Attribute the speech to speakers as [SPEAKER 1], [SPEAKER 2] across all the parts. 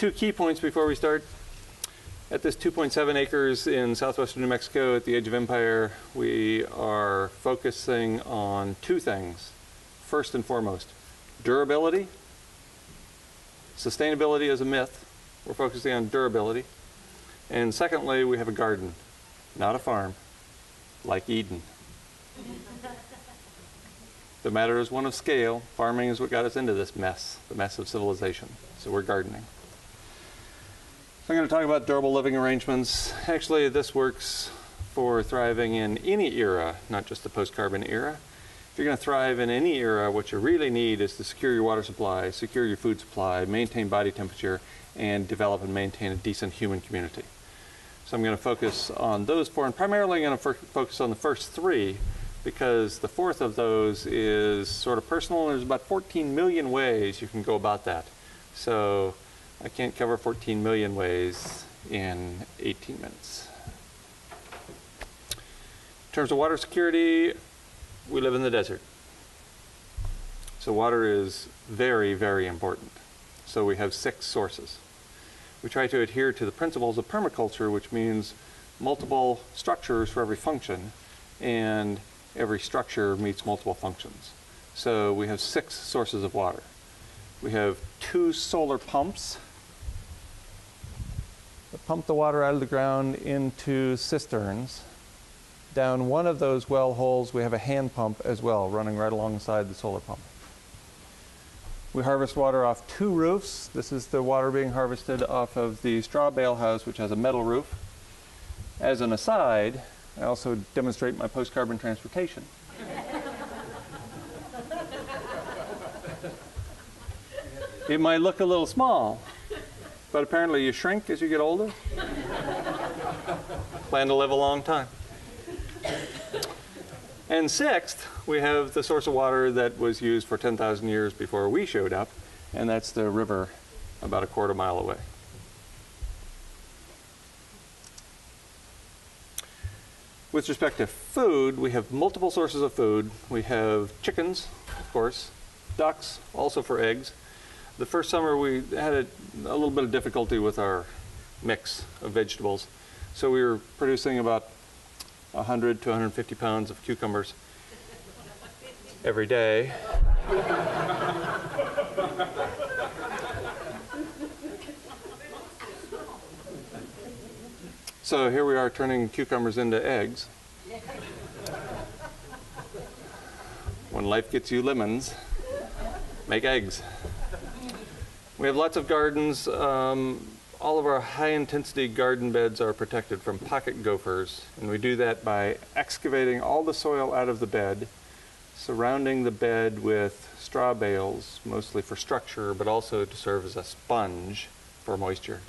[SPEAKER 1] 2 key points before we start. At this 2.7 acres in southwestern New Mexico at the edge of Empire, we are focusing on 2 things. First and foremost, durability. Sustainability is a myth. We're focusing on durability. And secondly, we have a garden, not a farm, like Eden. The matter is one of scale. Farming is what got us into this mess, the mess of civilization. So we're gardening. So I'm going to talk about durable living arrangements. Actually, this works for thriving in any era, not just the post-carbon era. If you're going to thrive in any era, what you really need is to secure your water supply, secure your food supply, maintain body temperature, and develop and maintain a decent human community. So I'm going to focus on those 4, and primarily I'm going to focus on the first 3, because the 4th of those is sort of personal, and there's about 14 million ways you can go about that. So I can't cover 14 million ways in 18 minutes. In terms of water security, we live in the desert. So water is very, very important. So we have 6 sources. We try to adhere to the principles of permaculture, which means multiple structures for every function, and every structure meets multiple functions. So we have 6 sources of water. We have 2 solar pumps that pump the water out of the ground into cisterns. Down one of those well holes, we have a hand pump as well, running right alongside the solar pump. We harvest water off 2 roofs. This is the water being harvested off of the straw bale house, which has a metal roof. As an aside, I also demonstrate my post-carbon transportation. It might look a little small, but apparently you shrink as you get older. Plan to live a long time. And 6th, we have the source of water that was used for 10,000 years before we showed up, and that's the river about a quarter mile away. With respect to food, we have multiple sources of food. We have chickens, of course, ducks, also for eggs. The first summer we had a little bit of difficulty with our mix of vegetables. So we were producing about 100 to 150 pounds of cucumbers every day. So here we are turning cucumbers into eggs. When life gets you lemons, make eggs. We have lots of gardens. All of our high-intensity garden beds are protected from pocket gophers, and we do that by excavating all the soil out of the bed, surrounding the bed with straw bales, mostly for structure, but also to serve as a sponge for moisture.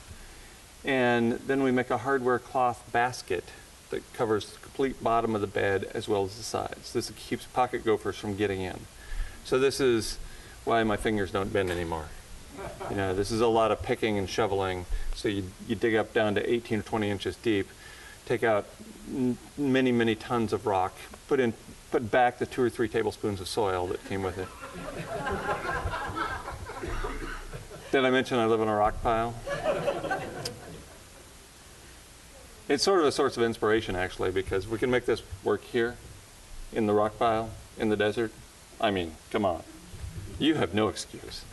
[SPEAKER 1] And then we make a hardware cloth basket that covers the complete bottom of the bed as well as the sides. This keeps pocket gophers from getting in. So this is why my fingers don't bend anymore. You know, this is a lot of picking and shoveling. So you dig up down to 18 or 20 inches deep, take out many, many tons of rock, put back the 2 or 3 tablespoons of soil that came with it. Did I mention I live on a rock pile? It's sort of a source of inspiration, actually, because we can make this work here in the rock pile, in the desert. I mean, come on. You have no excuse.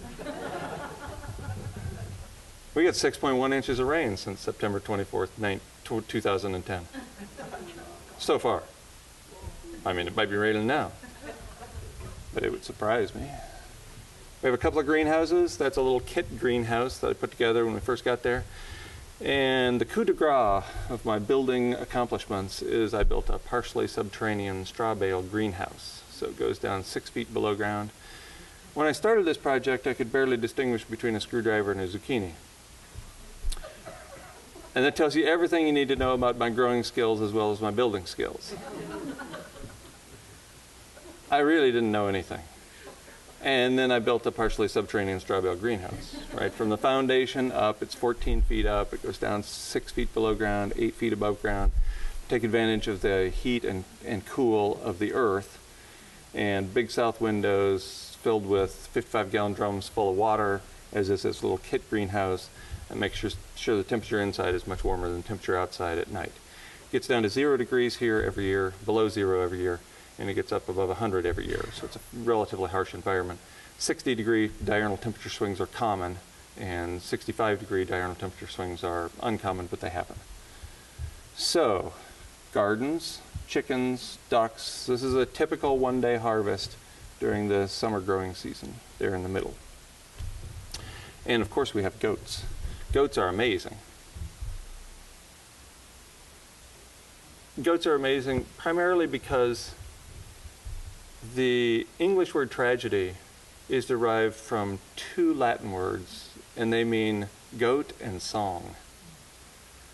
[SPEAKER 1] We got 6.1 inches of rain since September 24th, 2010. So far. I mean, it might be raining now, but it would surprise me. We have a couple of greenhouses. That's a little kit greenhouse that I put together when we first got there. And the coup de grace of my building accomplishments is I built a partially subterranean straw bale greenhouse. So it goes down 6 feet below ground. When I started this project, I could barely distinguish between a screwdriver and a zucchini. And that tells you everything you need to know about my growing skills as well as my building skills. I really didn't know anything. And then I built a partially subterranean straw bale greenhouse, right? From the foundation up, it's 14 feet up. It goes down 6 feet below ground, 8 feet above ground. Take advantage of the heat and cool of the earth. And big south windows filled with 55-gallon drums full of water, as is this little kit greenhouse. and make sure the temperature inside is much warmer than the temperature outside at night. It gets down to 0 degrees here every year, below 0 every year, and it gets up above 100 every year. So it's a relatively harsh environment. 60-degree diurnal temperature swings are common, and 65-degree diurnal temperature swings are uncommon, but they happen. So, gardens, chickens, ducks, this is a typical one-day harvest during the summer growing season, there in the middle. And of course we have goats. Goats are amazing. Goats are amazing primarily because the English word tragedy is derived from 2 Latin words, and they mean goat and song.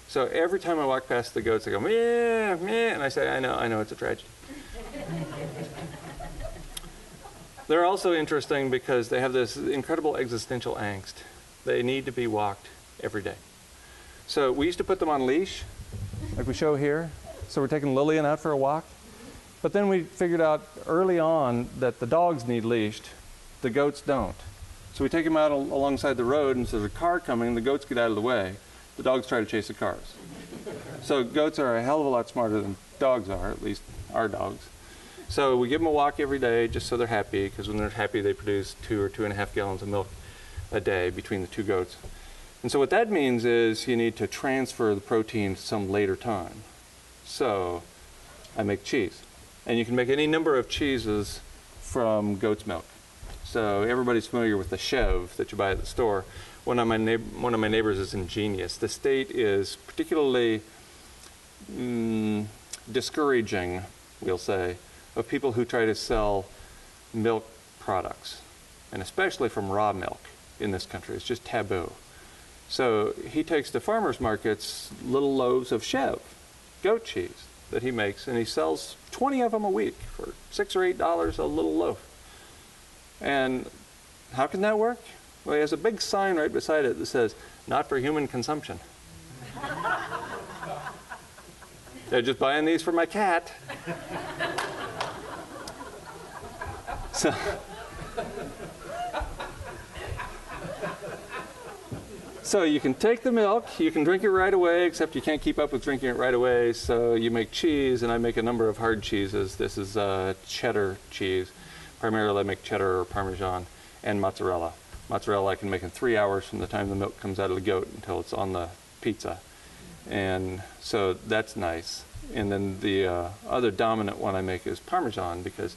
[SPEAKER 1] So every time I walk past the goats, I go, meh, meh, and I say, I know, it's a tragedy. They're also interesting because they have this incredible existential angst. They need to be walked every day. So we used to put them on leash, like we show here. So we're taking Lillian out for a walk. But then we figured out early on that the dogs need leashed, the goats don't. So we take them out alongside the road, and so there's a car coming, the goats get out of the way. The dogs try to chase the cars. So goats are a hell of a lot smarter than dogs are, at least our dogs. So we give them a walk every day just so they're happy, because when they're happy they produce 2 or 2.5 gallons of milk a day between the 2 goats. And so what that means is you need to transfer the protein to some later time. So I make cheese. And you can make any number of cheeses from goat's milk. So everybody's familiar with the Chev that you buy at the store. One of my neighbors is ingenious. The state is particularly discouraging, we'll say, of people who try to sell milk products, and especially from raw milk in this country. It's just taboo. So he takes to farmers markets little loaves of Chev, goat cheese, that he makes, and he sells 20 of them a week for $6 or $8 a little loaf. And how can that work? Well, he has a big sign right beside it that says, "Not for human consumption." They're just buying these for my cat. So you can take the milk, you can drink it right away, except you can't keep up with drinking it right away, so you make cheese, and I make a number of hard cheeses. This is cheddar cheese. Primarily I make cheddar or Parmesan and mozzarella. Mozzarella I can make in 3 hours from the time the milk comes out of the goat until it's on the pizza. And so that's nice. And then the other dominant one I make is Parmesan, because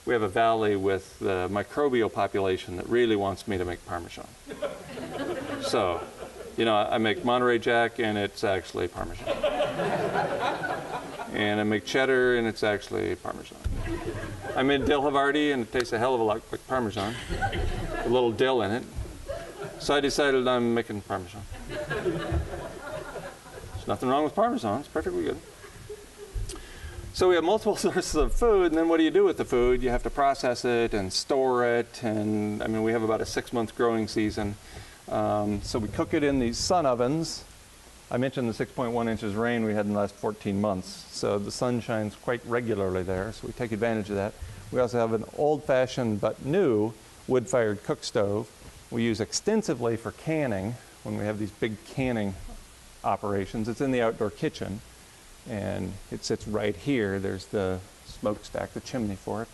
[SPEAKER 1] we have a valley with the microbial population that really wants me to make Parmesan. So, you know, I make Monterey Jack, and it's actually Parmesan. And I make cheddar, and it's actually Parmesan. I made dill Havarti, and it tastes a hell of a lot like Parmesan. A little dill in it. So I decided I'm making Parmesan. There's nothing wrong with Parmesan. It's perfectly good. So we have multiple sources of food, and then what do you do with the food? You have to process it and store it, and I mean, we have about a 6-month growing season. So we cook it in these sun ovens. I mentioned the 6.1 inches rain we had in the last 14 months, so the sun shines quite regularly there, so we take advantage of that. We also have an old-fashioned but new wood-fired cook stove. We use extensively for canning when we have these big canning operations. It's in the outdoor kitchen, and it sits right here. There's the smokestack, the chimney for it.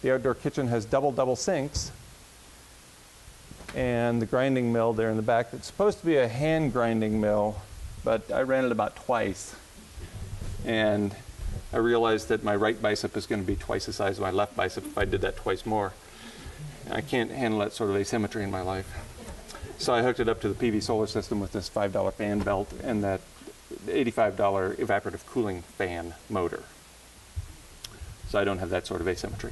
[SPEAKER 1] The outdoor kitchen has double sinks, and the grinding mill there in the back. It's supposed to be a hand grinding mill, but I ran it about twice, and I realized that my right bicep is going to be twice the size of my left bicep if I did that twice more. I can't handle that sort of asymmetry in my life. So I hooked it up to the PV solar system with this $5 fan belt and that $85 evaporative cooling fan motor. So I don't have that sort of asymmetry.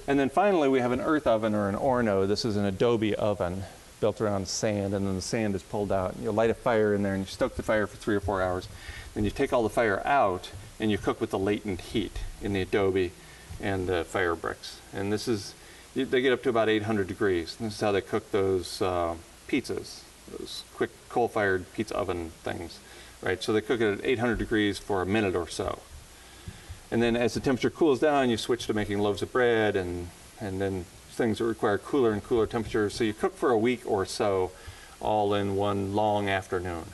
[SPEAKER 1] And then finally we have an earth oven, or an Orno. This is an adobe oven built around sand, and then the sand is pulled out. And you light a fire in there and you stoke the fire for 3 or 4 hours. Then you take all the fire out and you cook with the latent heat in the adobe and the fire bricks. And this is, they get up to about 800 degrees. This is how they cook those pizzas, those quick coal-fired pizza oven things, right? So they cook it at 800 degrees for a minute or so. And then as the temperature cools down, you switch to making loaves of bread and then things that require cooler and cooler temperatures. So you cook for a week or so all in one long afternoon.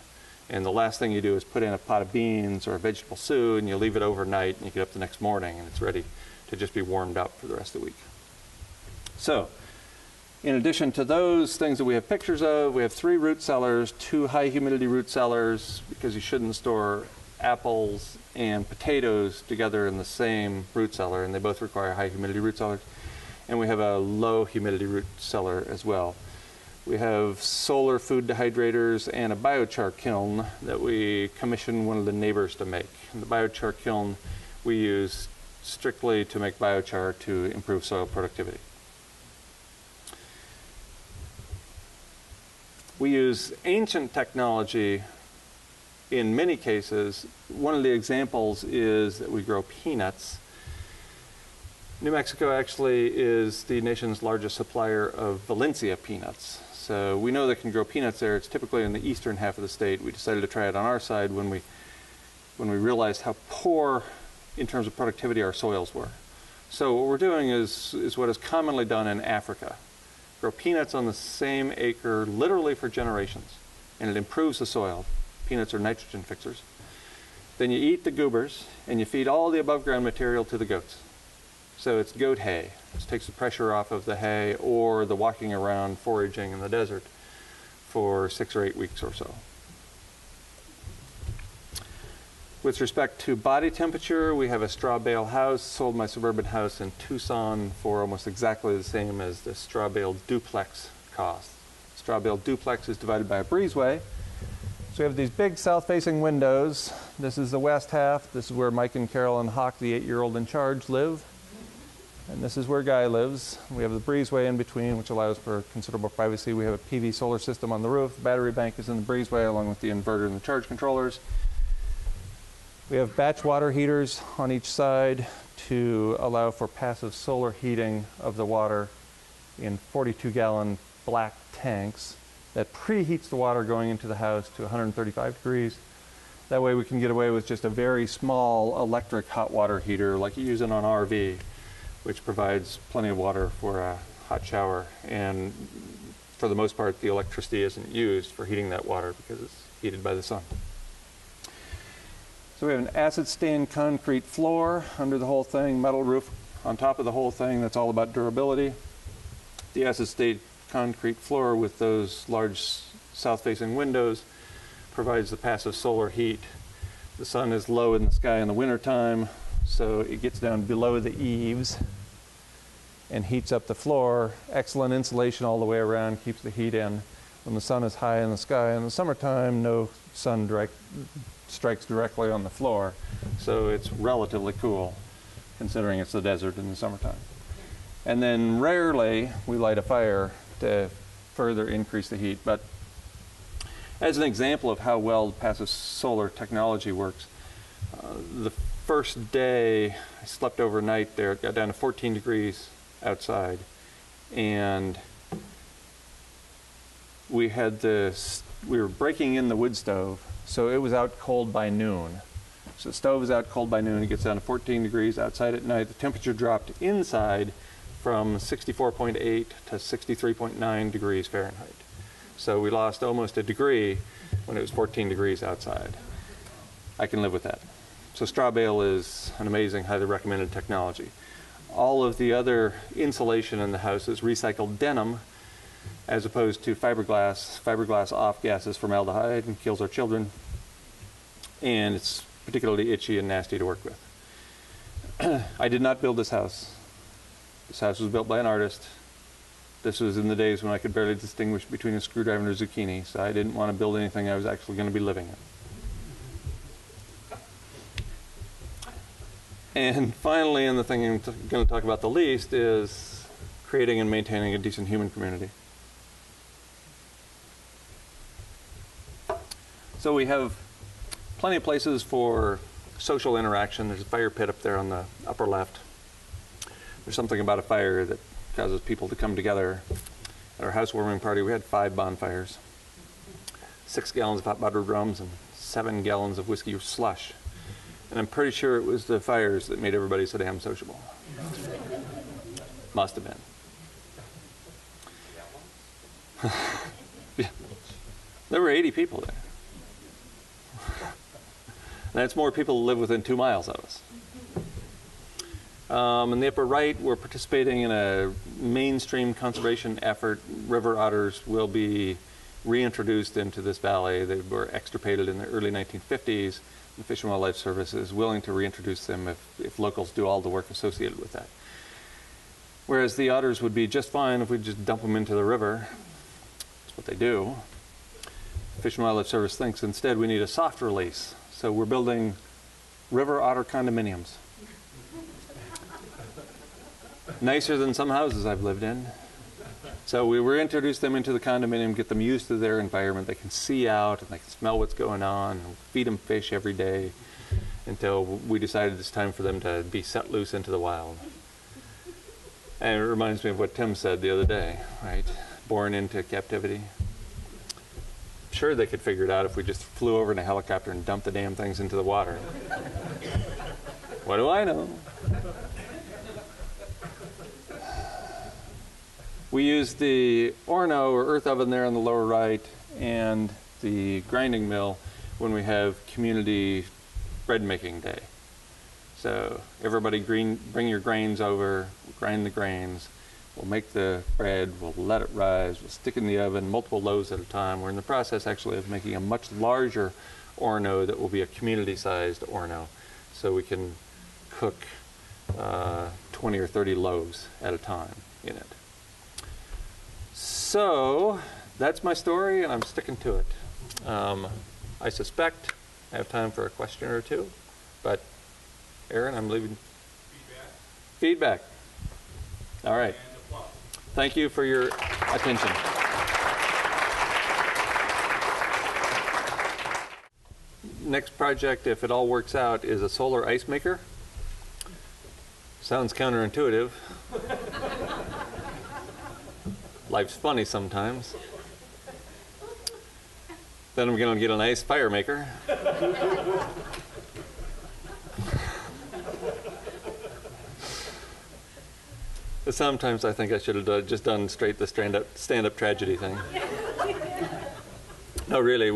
[SPEAKER 1] And the last thing you do is put in a pot of beans or a vegetable stew, and you leave it overnight, and you get up the next morning, and it's ready to just be warmed up for the rest of the week. So, in addition to those things that we have pictures of, we have 3 root cellars, 2 high humidity root cellars, because you shouldn't store apples and potatoes together in the same root cellar, and they both require high humidity root cellars. And we have a low humidity root cellar as well. We have solar food dehydrators and a biochar kiln that we commissioned one of the neighbors to make. And the biochar kiln we use strictly to make biochar to improve soil productivity. We use ancient technology in many cases. One of the examples is that we grow peanuts. New Mexico actually is the nation's largest supplier of Valencia peanuts. So we know they can grow peanuts there. It's typically in the eastern half of the state. We decided to try it on our side when we realized how poor in terms of productivity our soils were. So what we're doing is what is commonly done in Africa. Grow peanuts on the same acre literally for generations, and it improves the soil. Peanuts are nitrogen fixers. Then you eat the goobers, and you feed all the above ground material to the goats. So it's goat hay. It takes the pressure off of the hay or the walking around foraging in the desert for 6 or 8 weeks or so. With respect to body temperature, we have a straw bale house. Sold my suburban house in Tucson for almost exactly the same as the straw bale duplex cost. Straw bale duplex is divided by a breezeway. So we have these big south-facing windows. This is the west half. This is where Mike and Carol and Hawk, the 8-year-old in charge, live. And this is where Guy lives. We have the breezeway in between, which allows for considerable privacy. We have a PV solar system on the roof. The battery bank is in the breezeway, along with the inverter and the charge controllers. We have batch water heaters on each side to allow for passive solar heating of the water in 42-gallon black tanks that preheats the water going into the house to 135 degrees. That way we can get away with just a very small electric hot water heater like you use in an RV, which provides plenty of water for a hot shower. And for the most part, the electricity isn't used for heating that water because it's heated by the sun. So we have an acid-stained concrete floor under the whole thing, metal roof on top of the whole thing. That's all about durability. The acid-stained concrete floor with those large south-facing windows provides the passive solar heat. The sun is low in the sky in the wintertime, so it gets down below the eaves and heats up the floor. Excellent insulation all the way around, keeps the heat in. When the sun is high in the sky in the summertime, no sun strikes directly on the floor, so it's relatively cool considering it's the desert in the summertime. And then rarely we light a fire to further increase the heat. But as an example of how well passive solar technology works, the first day I slept overnight there, it got down to 14 degrees outside, and we were breaking in the wood stove, so it was out cold by noon. So the stove is out cold by noon. It gets down to 14 degrees outside at night. The temperature dropped inside from 64.8 to 63.9 degrees Fahrenheit. So we lost almost a degree when it was 14 degrees outside. I can live with that. So straw bale is an amazing, highly recommended technology. All of the other insulation in the house is recycled denim, as opposed to fiberglass. Fiberglass off-gases formaldehyde and kills our children. And it's particularly itchy and nasty to work with. I did not build this house. This house was built by an artist. This was in the days when I could barely distinguish between a screwdriver and a zucchini, so I didn't want to build anything I was actually going to be living in. And finally, and the thing I'm going to talk about the least, is creating and maintaining a decent human community. So we have plenty of places for social interaction. There's a fire pit up there on the upper left. There's something about a fire that causes people to come together. At our housewarming party, we had 5 bonfires, 6 gallons of hot buttered rums, and 7 gallons of whiskey slush. And I'm pretty sure it was the fires that made everybody so damn sociable. Must have been. Yeah. There were 80 people there. That's more people who live within 2 miles of us. In the upper right, we're participating in a mainstream conservation effort. River otters will be reintroduced into this valley. They were extirpated in the early 1950s. The Fish and Wildlife Service is willing to reintroduce them if locals do all the work associated with that. Whereas the otters would be just fine if we just dump them into the river. That's what they do. The Fish and Wildlife Service thinks instead we need a soft release. So we're building river otter condominiums. Nicer than some houses I've lived in. So we reintroduce them into the condominium, get them used to their environment. They can see out and they can smell what's going on. Feed them fish every day until we decided it's time for them to be set loose into the wild. And it reminds me of what Tim said the other day, right? Born into captivity. Sure, they could figure it out if we just flew over in a helicopter and dumped the damn things into the water. What do I know? We use the Orno or earth oven there on the lower right and the grinding mill when we have community bread making day. So everybody bring your grains over, we'll grind the grains, we'll make the bread, we'll let it rise, we'll stick it in the oven, multiple loaves at a time. We're in the process actually of making a much larger Orno that will be a community-sized Orno. So we can cook 20 or 30 loaves at a time in it. So that's my story, and I'm sticking to it. I suspect I have time for a question or two, but Aaron, I'm leaving. Feedback. All right. Thank you for your attention. Next project, if it all works out, is a solar ice maker. Sounds counterintuitive. Life's funny sometimes. Then I'm going to get an ice fire maker. Sometimes I think I should have just done straight the stand-up tragedy thing. No, really,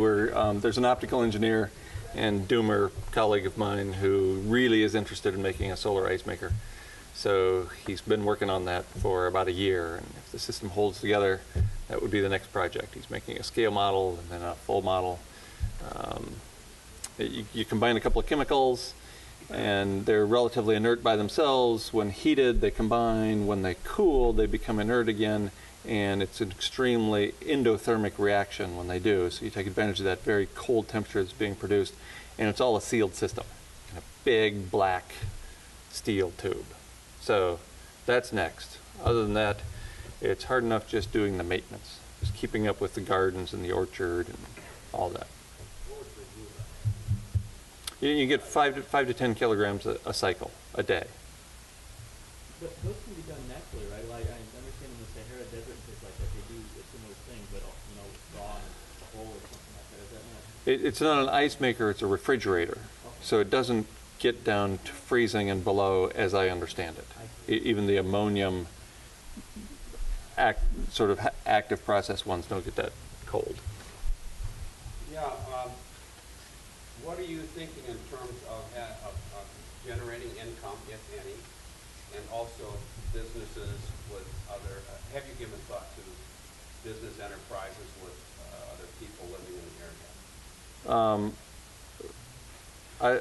[SPEAKER 1] there's an optical engineer and doomer colleague of mine who really is interested in making a solar ice maker. So he's been working on that for about a year, and if the system holds together, that would be the next project. He's making a scale model and then a full model. You combine a couple of chemicals, and they're relatively inert by themselves. When heated, they combine. When they cool, they become inert again, and it's an extremely endothermic reaction when they do. So you take advantage of that very cold temperature that's being produced, and it's all a sealed system in a big black steel tube. So that's next. Other than that, it's hard enough just doing the maintenance, just keeping up with the gardens and the orchard and all that. You get 5 to 10 kilograms a cycle a day.
[SPEAKER 2] But those can be done naturally, right? Like I understand in the Sahara Desert and things like that, they do a similar thing, but raw in a hole or something like that. Is that not?
[SPEAKER 1] It's not an ice maker; it's a refrigerator. Okay. So it doesn't get down to freezing and below, as I understand it. Even the ammonium sort of active process ones don't get that cold.
[SPEAKER 3] Yeah. What are you thinking in terms of generating income, if any, and also businesses with other? Have you given thought to business enterprises with other people living in the area?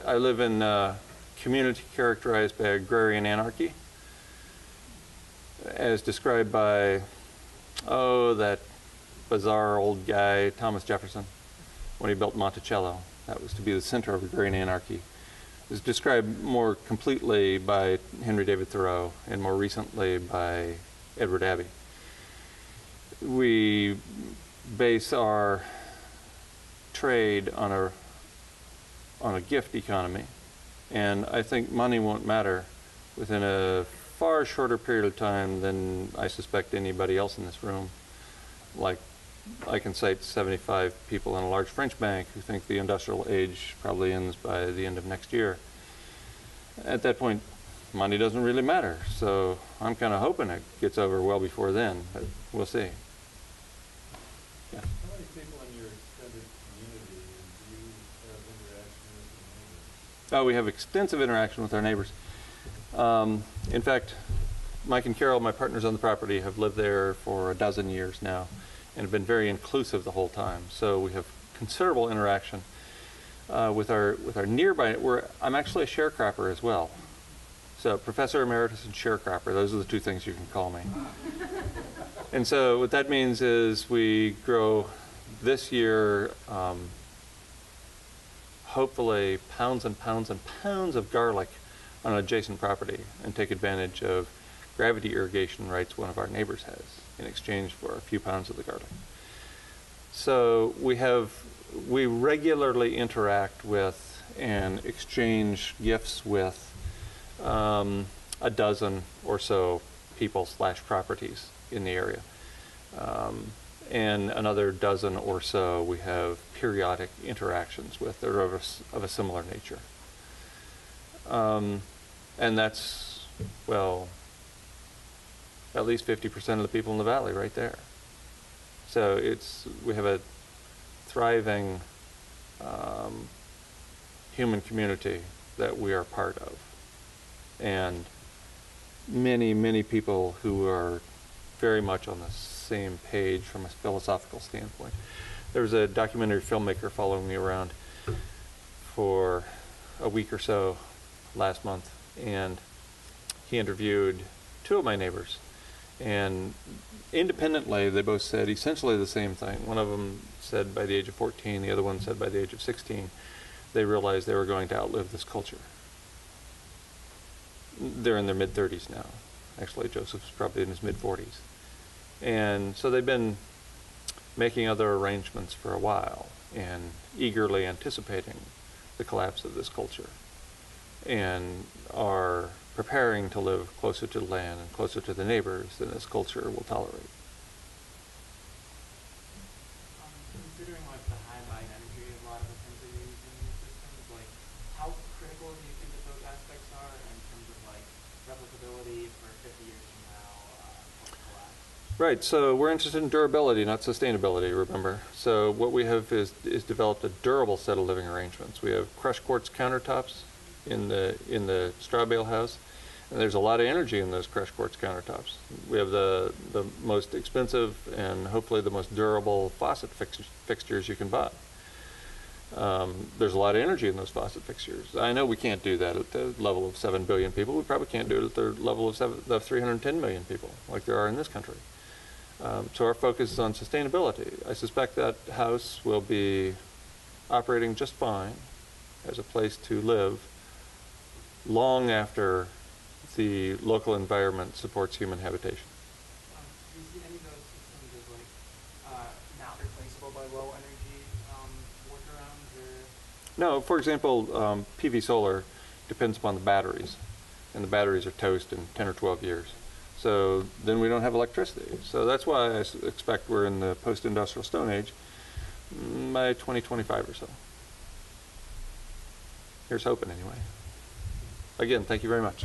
[SPEAKER 1] I live in a community characterized by agrarian anarchy, as described by, that bizarre old guy, Thomas Jefferson, when he built Monticello. That was to be the center of agrarian anarchy. It was described more completely by Henry David Thoreau and more recently by Edward Abbey. We base our trade on a gift economy, and I think money won't matter within a far shorter period of time than I suspect anybody else in this room. Like, I can cite 75 people in a large French bank who think the industrial age probably ends by the end of next year. At that point, money doesn't really matter. So I'm kind of hoping it gets over well before then, but we'll see. Yeah.
[SPEAKER 2] How many
[SPEAKER 4] people in your extended community, and do you have interaction with your neighbors?
[SPEAKER 1] Oh, we have extensive interaction with our neighbors. In fact, Mike and Carol, my partners on the property, have lived there for 12 years now and have been very inclusive the whole time. So we have considerable interaction with our nearby. I'm actually a sharecropper as well. So Professor Emeritus and sharecropper, those are the two things you can call me. And so what that means is we grow this year hopefully pounds and pounds and pounds of garlic on an adjacent property and take advantage of gravity irrigation rights one of our neighbors has in exchange for a few pounds of the garlic. So we regularly interact with and exchange gifts with a dozen or so people / properties in the area. And another dozen or so we have periodic interactions with that are of a similar nature. And that's, well, at least 50% of the people in the valley right there. So we have a thriving human community that we are part of. And many, many people who are very much on the same page from a philosophical standpoint. There was a documentary filmmaker following me around for a week or so last month, and he interviewed 2 of my neighbors. And independently, they both said essentially the same thing. One of them said by the age of 14, the other one said by the age of 16, they realized they were going to outlive this culture. They're in their mid-30s now. Actually, Joseph's probably in his mid-40s. And so they've been making other arrangements for a while and eagerly anticipating the collapse of this culture and are preparing to live closer to the land and closer to the neighbors than this culture will tolerate.
[SPEAKER 5] Considering like the high line energy a lot of the things that you're using in your systems, like how critical do you think that those aspects are in terms of like replicability for 50 years from now post-collapse?
[SPEAKER 1] Right, so we're interested in durability, not sustainability, remember. So what we have is developed a durable set of living arrangements. We have crushed quartz countertops in the straw bale house, and there's a lot of energy in those crushed quartz countertops. We have the most expensive and hopefully the most durable faucet fixtures you can buy. There's a lot of energy in those faucet fixtures. I know we can't do that at the level of 7 billion people. We probably can't do it at the level of 310 million people like there are in this country. So our focus is on sustainability. I suspect that house will be operating just fine as a place to live long after the local environment supports human habitation.
[SPEAKER 5] Do you see any of those systems as like not replaceable by low energy workarounds or?
[SPEAKER 1] No, for example, PV solar depends upon the batteries, and the batteries are toast in 10 or 12 years. So then we don't have electricity. So that's why I expect we're in the post-industrial Stone Age by 2025 or so. Here's hoping anyway. Again, thank you very much.